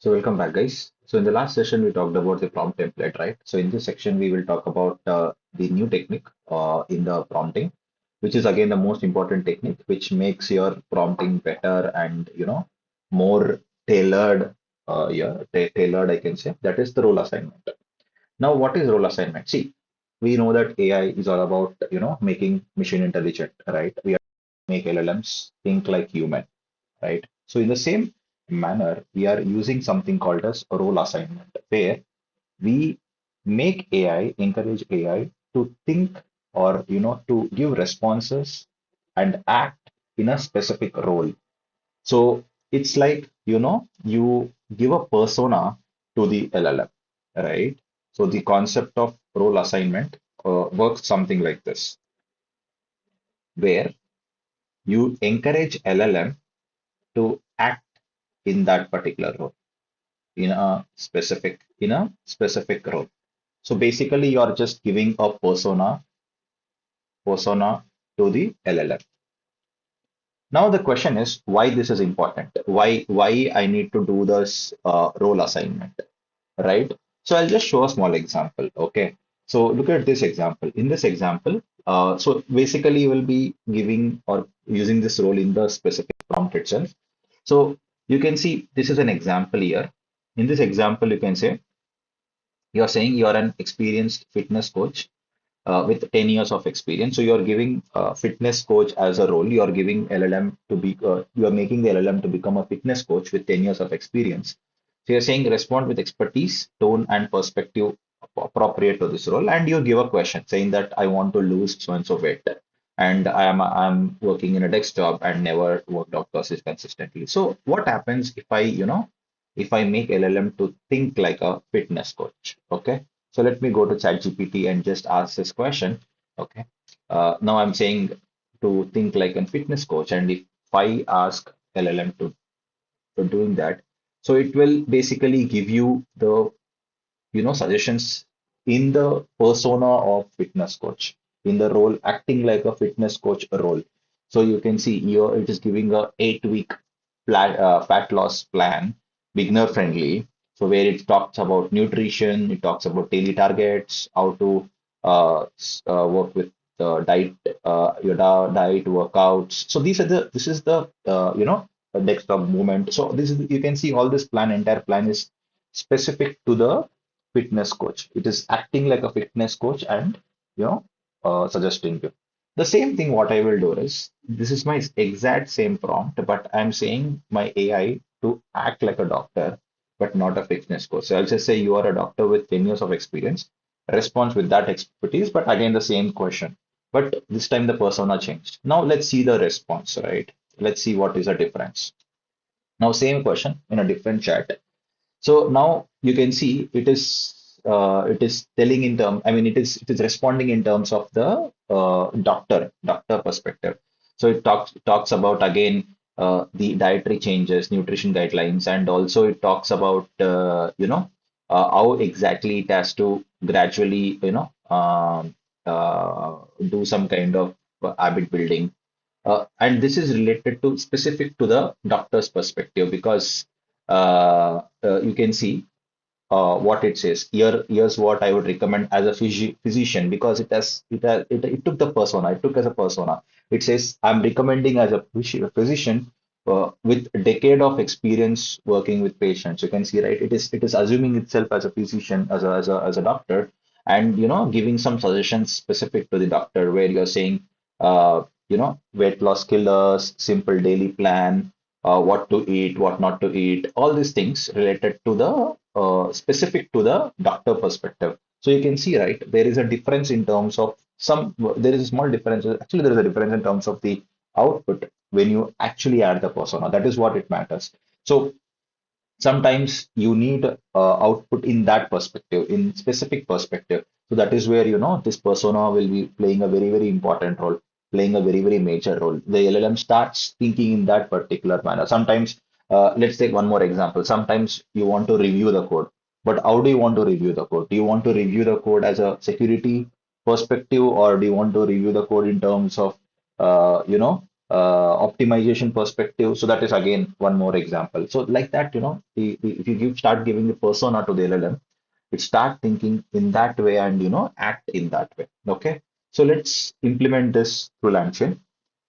So welcome back, guys. So in the last session, we talked about the prompt template, right? So in this section, we will talk about the new technique in the prompting, which is again the most important technique, which makes your prompting better and more tailored. Yeah, tailored, I can say. That is the role assignment. Now, what is role assignment? See, we know that AI is all about making machine intelligent, right? We are make LLMs think like human, right? So in the same manner, we are using something called as a role assignment, where we make AI, encourage AI to think or to give responses and act in a specific role. So it's like you give a persona to the LLM, right? So the concept of role assignment works something like this, where you encourage LLM to act in that particular role in a specific role. So basically, you're just giving a persona to the LLM. Now the question is why this is important. Why I need to do this role assignment, right? So I'll just show a small example. Okay. So look at this example. In this example, so basically you will be giving or using this role in the specific prompt itself. So you can see this is an example here. In this example, you can say you're saying you're an experienced fitness coach with 10 years of experience. So you're giving fitness coach as a role. You're giving LLM to be, you're making the LLM to become a fitness coach with 10 years of experience. So you're saying respond with expertise, tone, and perspective appropriate to this role. And you give a question saying that I want to lose so and so weight. And I'm working in a desk job and never worked out process consistently. So what happens if I make LLM to think like a fitness coach? Okay. So let me go to ChatGPT and just ask this question. Okay. Now I'm saying to think like a fitness coach, and if I ask LLM to doing that, so it will basically give you the suggestions in the persona of fitness coach, in the role acting like a fitness coach role. So you can see here it is giving a 8 week fat loss plan, beginner friendly. So where it talks about nutrition, it talks about daily targets, how to work with the diet, your diet workouts. So this is the desktop movement. So this is, you can see all this plan, entire plan is specific to the fitness coach. It is acting like a fitness coach and suggesting you. The same thing what I will do is this is my exact same prompt, but I'm saying my AI to act like a doctor, but not a fitness coach. So I'll just say you are a doctor with 10 years of experience, response with that expertise, but again the same question. But this time the persona changed. Now let's see the response, right? Let's see what is the difference. Now same question in a different chat. So now you can see it is telling in term. I mean it is responding in terms of the doctor perspective. So it talks about again the dietary changes, nutrition guidelines, and also it talks about how exactly it has to gradually do some kind of habit building. And this is related to specific to the doctor's perspective because you can see what it says. Here's what I would recommend as a physician because it took the persona. It took as a persona. It says I'm recommending as a physician with a decade of experience working with patients. You can see, right? It is assuming itself as a physician, as a doctor, and giving some suggestions specific to the doctor, where you're saying weight loss killers, simple daily plan, what to eat, what not to eat, all these things related to the specific to the doctor perspective. So you can see, right, there is a difference in terms of there is a small difference. Actually, there is a difference in terms of the output when you actually add the persona. That is what it matters. So sometimes you need output in that perspective, in specific perspective. So that is where this persona will be playing a very very important role, playing a very very major role. The LLM starts thinking in that particular manner. Sometimes let's take one more example. Sometimes you want to review the code, but how do you want to review the code? Do you want to review the code as a security perspective, or do you want to review the code in terms of optimization perspective. So that is again one more example. So like that, if you start giving the persona to the LLM, it start thinking in that way and act in that way. Okay. So let's implement this through LangChain.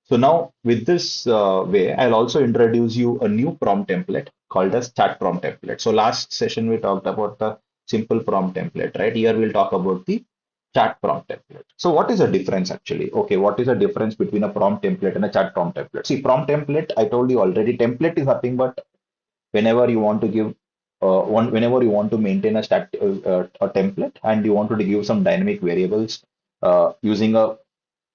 So now with this way, I'll also introduce you a new prompt template called as chat prompt template. So last session we talked about the simple prompt template, right? Here we'll talk about the chat prompt template. So what is the difference actually? Okay, what is the difference between a prompt template and a chat prompt template? See, prompt template, I told you already, template is nothing but whenever you want to give whenever you want to maintain a template and you wanted to give some dynamic variables using a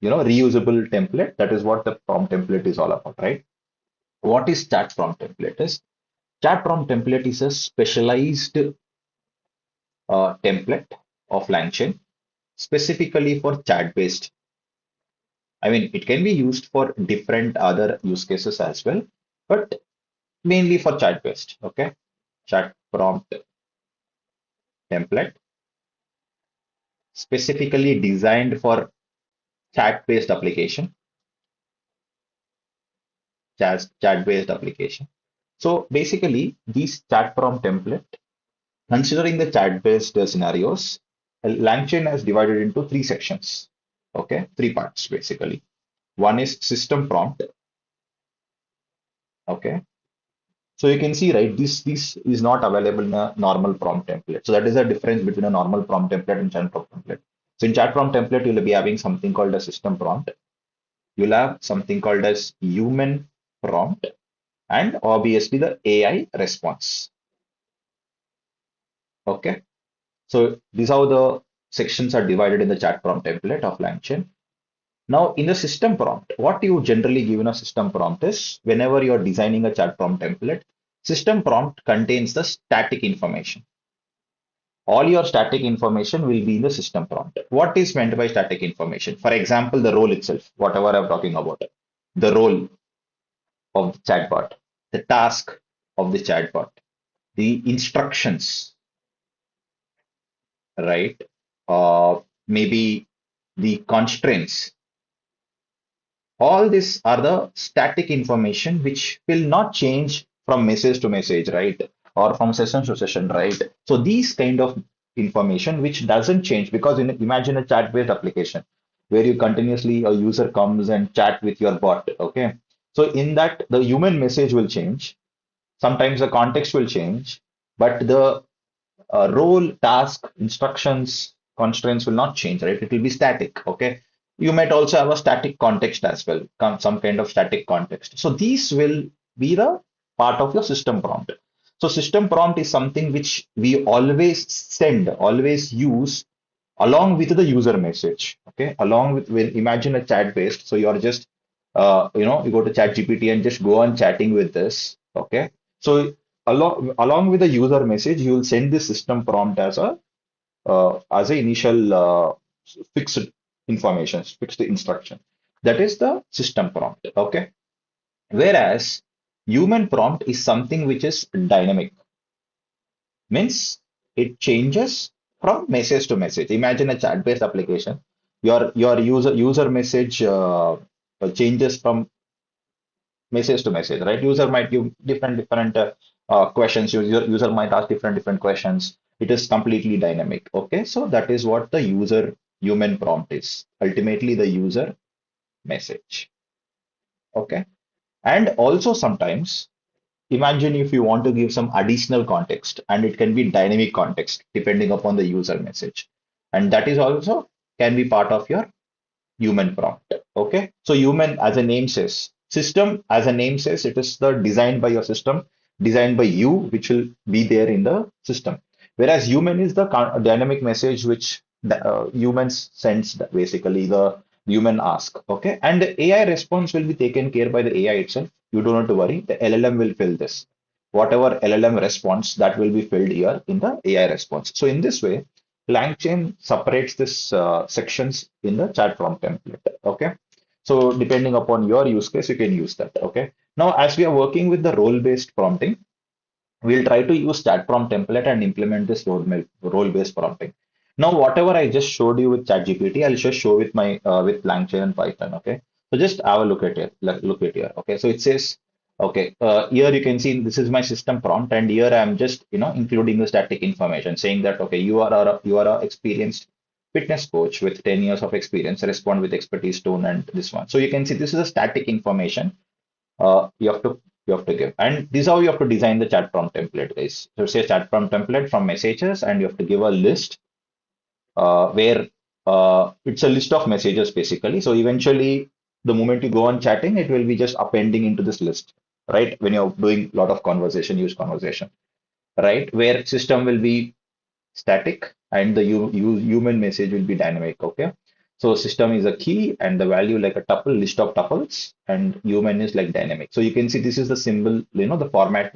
reusable template. That is what the prompt template is all about, right? What is chat prompt template? Is chat prompt template is a specialized template of LangChain specifically for chat based. I mean, it can be used for different other use cases as well, but mainly for chat based. Okay, chat prompt template specifically designed for chat based application, chat based application. So basically, these chat prompt template, considering the chat-based scenarios, LangChain has divided into three sections. Okay, three parts basically. One is system prompt. Okay, so you can see, right, this is not available in a normal prompt template. So that is the difference between a normal prompt template and chat prompt template. So in chat prompt template, you'll be having something called a system prompt. You'll have something called as human prompt, and obviously the AI response. Okay. So these are how the sections are divided in the chat prompt template of LangChain. Now, in the system prompt, what you generally give in a system prompt is whenever you're designing a chat prompt template, system prompt contains the static information. All your static information will be in the system prompt. What is meant by static information? For example, the role itself, whatever I'm talking about, the role of the chatbot, the task of the chatbot, the instructions, right? Maybe the constraints. All these are the static information which will not change from message to message, right? Or from session to session, right? So these kind of information which doesn't change, because imagine a chat-based application where you continuously, a user comes and chat with your bot. Okay. So in that, the human message will change. Sometimes the context will change, but the role, task, instructions, constraints will not change, right? It will be static. Okay. You might also have a static context as well, some kind of static context. So these will be the part of your system prompt. So system prompt is something which we always send, always use along with the user message. Okay. Along with, when imagine a chat based. So you're just, you go to chat GPT and just go on chatting with this. Okay. So along with the user message, you will send the system prompt as a initial fixed information, fixed instruction. That is the system prompt. Okay. Whereas human prompt is something which is dynamic, means it changes from message to message. Imagine a chat-based application. Your user message changes from message to message, right? User might give different questions. User might ask different questions. It is completely dynamic. Okay, so that is what the user human prompt is. Ultimately, the user message. Okay, and also sometimes imagine if you want to give some additional context, and it can be dynamic context depending upon the user message, and that is also can be part of your human prompt. Okay. So human, as a name says, system, as a name says, it is the designed by your system, designed by you, which will be there in the system. Whereas human is the dynamic message which the humans sends, basically the human ask. Okay. And the AI response will be taken care by the AI itself. You don't have to worry. The LLM will fill this. Whatever LLM response, that will be filled here in the AI response. So in this way, LangChain separates this sections in the chat prompt template. Okay. So depending upon your use case, you can use that. Okay. Now, as we are working with the role-based prompting, we'll try to use chat prompt template and implement this role-based prompting. Now, whatever I just showed you with ChatGPT, I'll just show with my with LangChain and Python. Okay. So just have a look at it. Look at here. Okay, so it says, okay, here you can see this is my system prompt, and here I'm just including the static information, saying that okay, you are a experienced fitness coach with 10 years of experience. Respond with expertise, tone, and this one. So you can see this is a static information you have to give, and this is how you have to design the chat prompt template, guys. So say chat prompt template from messages, and you have to give a list where it's a list of messages basically. So eventually, the moment you go on chatting, it will be just appending into this list, right? When you're doing a lot of conversation, use conversation, right? Where system will be static and the human message will be dynamic. Okay. So system is a key and the value like a tuple, list of tuples, and human is like dynamic. So you can see this is the symbol, the formatic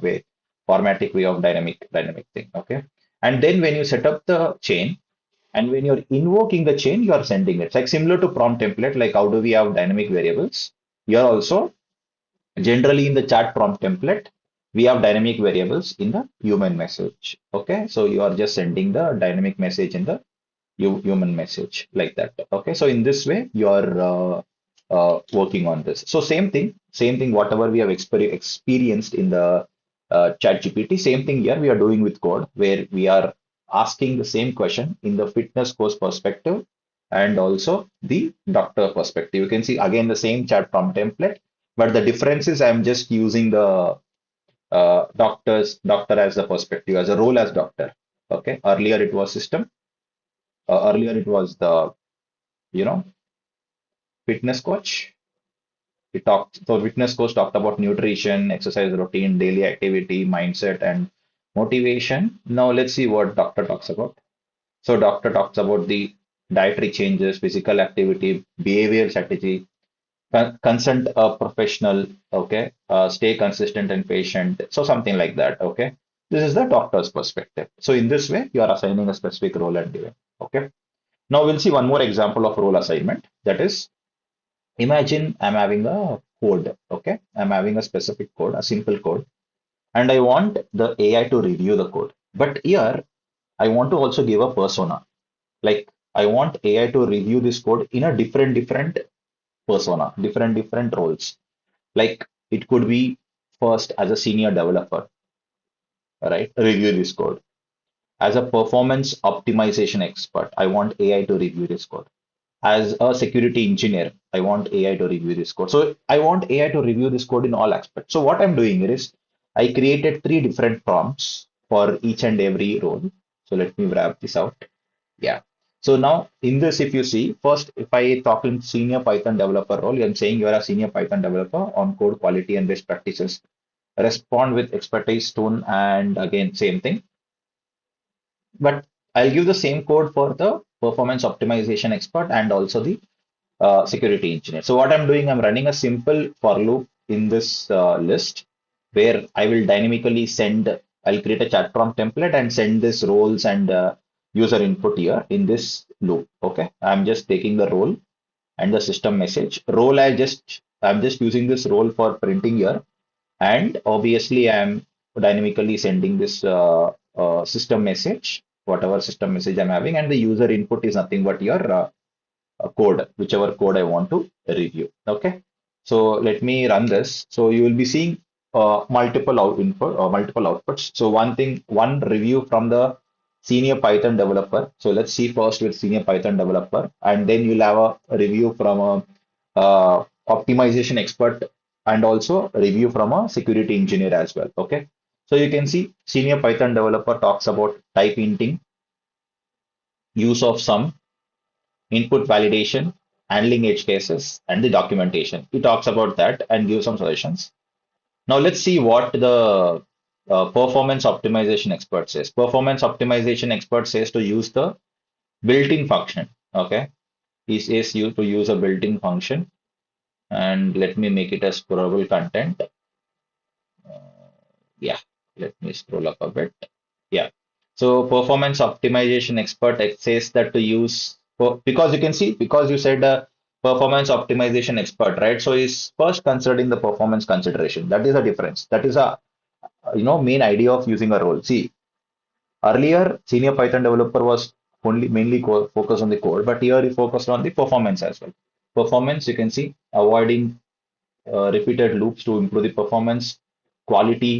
way of dynamic thing. Okay. And then when you set up the chain, and when you're invoking the chain, you are sending it. It's like similar to prompt template, like how do we have dynamic variables? You're also generally in the chat prompt template, we have dynamic variables in the human message. Okay, so you are just sending the dynamic message in the human message like that. Okay, so in this way, you are working on this. So same thing, whatever we have experienced in the chat GPT, same thing here we are doing with code, where we are asking the same question in the fitness course perspective and also the doctor perspective. You can see again the same chat prompt template, but the difference is I'm just using the doctor as the perspective, as a role as doctor. Okay, earlier it was system, earlier it was the you know fitness coach. So fitness coach talked about nutrition, exercise routine, daily activity, mindset, and motivation. Now let's see what doctor talks about. So doctor talks about the dietary changes, physical activity, behavioral strategy, consult a professional. Okay, stay consistent and patient. So something like that. Okay, this is the doctor's perspective. So in this way, you are assigning a specific role and given. Okay. Now we'll see one more example of role assignment. That is, imagine I'm having a code. Okay, I'm having a specific code, a simple code, and I want the AI to review the code. But here, I want to also give a persona. Like I want AI to review this code in a different persona, different roles. Like it could be first as a senior developer, right? Review this code. As a performance optimization expert, I want AI to review this code. As a security engineer, I want AI to review this code. So I want AI to review this code in all aspects. So what I'm doing here is I created three different prompts for each and every role. So let me wrap this out. Yeah. So now in this, if you see, first, if I talk in senior Python developer role, I'm saying you're a senior Python developer on code quality and best practices. Respond with expertise, tone, and again, same thing. But I'll give the same code for the performance optimization expert and also the security engineer. So what I'm doing, I'm running a simple for loop in this list where I will dynamically I'll create a chat prompt template and send this roles and user input here in this loop. Okay, I'm just taking the role and the system message. I'm just using this role for printing here, and obviously I'm dynamically sending this system message, whatever system message I'm having, and the user input is nothing but your code, whichever code I want to review. Okay, so let me run this. So you will be seeing multiple outputs. So one review from the senior Python developer. So let's see first with senior Python developer, and then you'll have a review from a optimization expert and also a review from a security engineer as well. Okay, so you can see senior Python developer talks about type hinting, use of sum, input validation, handling edge cases, and the documentation. He talks about that and gives some suggestions. Now let's see what the performance optimization expert says. Performance optimization expert says to use the built-in function. Okay, he says you to use a built-in function, and let me make it as scrollable content. Yeah, let me scroll up a bit. Yeah. So performance optimization expert says that to use because you can see because you said performance optimization expert, right? So he's first considering the performance consideration. That is a difference. That is a main idea of using a role. See, earlier senior Python developer was only mainly focused on the code, but here he focused on the performance as well. Performance, you can see avoiding repeated loops to improve the performance, quality,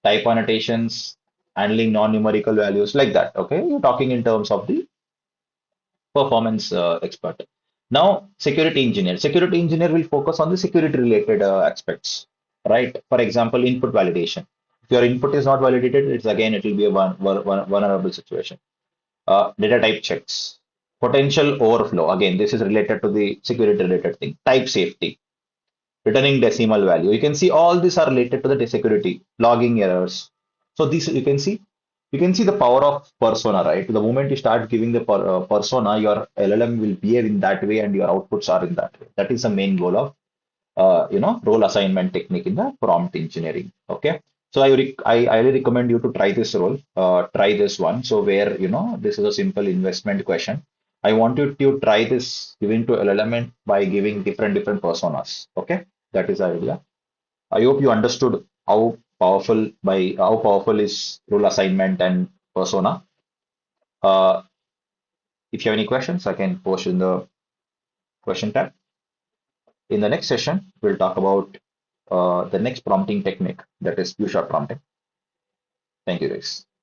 type annotations, handling non-numerical values like that. Okay, you're talking in terms of the performance expert. Now, security engineer. Security engineer will focus on the security related aspects, right? For example, input validation. If your input is not validated, it's again it will be a vulnerable situation. Data type checks, potential overflow. Again, this is related to the security related thing. Type safety, returning decimal value. You can see all these are related to the security, logging errors. So this you can see the power of persona, right? The moment you start giving the persona, your LLM will behave in that way, and your outputs are in that way. That is the main goal of role assignment technique in the prompt engineering. Okay, so I highly recommend you to try this role, try this one. So where this is a simple investment question. I want you to try this giving to LLM by giving different personas. Okay, that is the idea. I hope you understood how powerful is role assignment and persona. Uh, if you have any questions, I can post in the question tab. In the next session, we'll talk about the next prompting technique, that is few shot prompting. Thank you, guys.